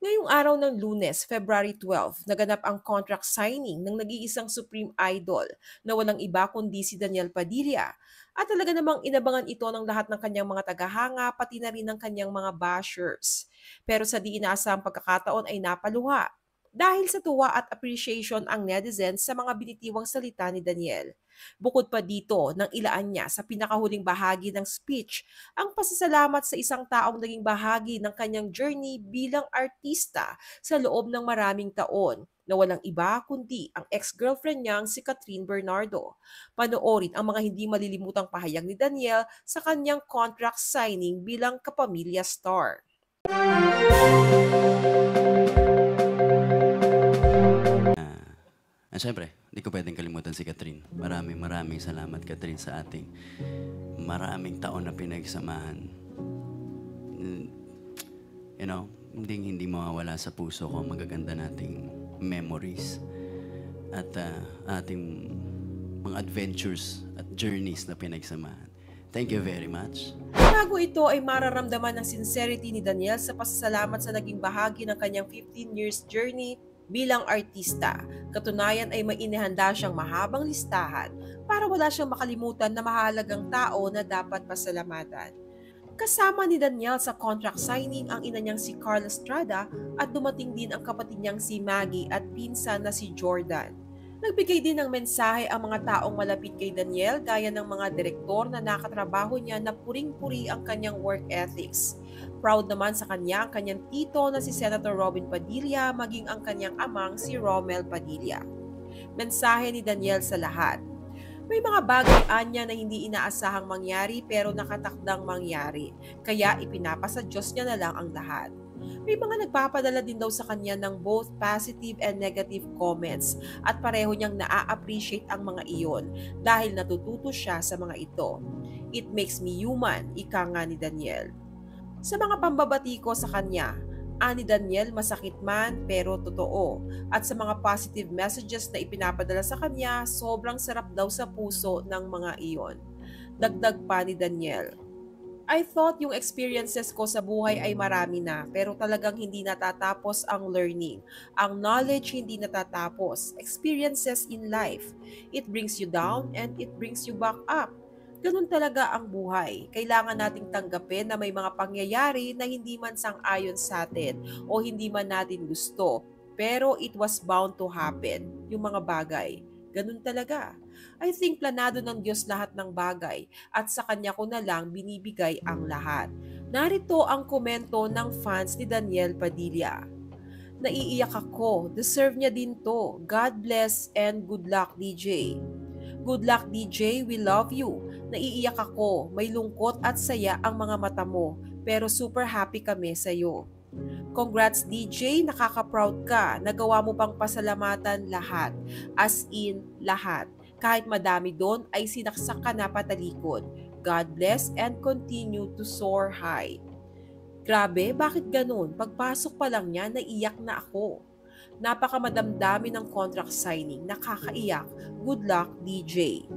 Ngayong araw ng Lunes, February 12, naganap ang contract signing ng nag-iisang Supreme Idol na walang iba kundi si Daniel Padilla. At talaga namang inabangan ito ng lahat ng kanyang mga tagahanga pati na rin ng kanyang mga bashers. Pero sa di inaasahang pagkakataon ay napaluha. Dahil sa tuwa at appreciation ang netizens sa mga binitiwang salita ni Daniel. Bukod pa dito, nang ilaan niya sa pinakahuling bahagi ng speech ang pasasalamat sa isang taong naging bahagi ng kanyang journey bilang artista sa loob ng maraming taon na walang iba kundi ang ex-girlfriend niyang si Catherine Bernardo. Panoorin ang mga hindi malilimutang pahayag ni Daniel sa kanyang contract signing bilang kapamilya star. Siyempre, hindi ko pwedeng kalimutan si Catherine. Maraming maraming salamat, Catherine, sa ating maraming taon na pinagsamahan. Mm, You know, hindi mawawala sa puso ko ang magaganda nating memories at ating mga adventures at journeys na pinagsamahan. Thank you very much. Bago ito ay mararamdaman ng sincerity ni Daniel sa pasasalamat sa naging bahagi ng kanyang 15 years journey bilang artista. Katunayan ay may inihanda siyang mahabang listahan para wala siyang makalimutan na mahalagang tao na dapat pasalamatan. Kasama ni Daniel sa contract signing ang ina niyang si Carla Estrada at dumating din ang kapatid niyang si Maggie at pinsan na si Jordan. Nagbigay din ng mensahe ang mga taong malapit kay Daniel gaya ng mga direktor na nakatrabaho niya na puring-puri ang kanyang work ethics. Proud naman sa kanya ang kanyang tito na si Senator Robin Padilla maging ang kanyang amang si Romel Padilla. Mensahe ni Daniel sa lahat. May mga bagay anya na hindi inaasahang mangyari pero nakatakdang mangyari, kaya ipinapasa Diyos niya na lang ang lahat. May mga nagpapadala din daw sa kanya ng both positive and negative comments at pareho niyang naa-appreciate ang mga iyon dahil natututo siya sa mga ito. It makes me human, ika nga ni Daniel. Sa mga pambabati ko sa kanya, ani Daniel masakit man pero totoo. At sa mga positive messages na ipinapadala sa kanya, sobrang sarap daw sa puso ng mga iyon. Dagdag pa ni Daniel, I thought yung experiences ko sa buhay ay marami na, pero talagang hindi natatapos ang learning. Ang knowledge hindi natatapos. Experiences in life. It brings you down and it brings you back up. Ganun talaga ang buhay. Kailangan nating tanggapin na may mga pangyayari na hindi man sang-ayon sa atin o hindi man natin gusto. Pero it was bound to happen, yung mga bagay. Ganun talaga. I think planado ng Diyos lahat ng bagay at sa Kanya ko na lang binibigay ang lahat. Narito ang komento ng fans ni Daniel Padilla. Naiiyak ako. Deserve niya din to. God bless and good luck, DJ. Good luck, DJ. We love you. Naiiyak ako. May lungkot at saya ang mga mata mo. Pero super happy kami sa'yo. Congrats, DJ. Nakaka-proud ka. Nagawa mo pang pasalamatan lahat. As in, lahat. Kahit madami doon ay sinaksak ka na patalikod. God bless and continue to soar high. Grabe, bakit ganun? Pagpasok pa lang niya, naiyak na ako. Napakamadamdami ng contract signing, nakakaiyak. Good luck, DJ.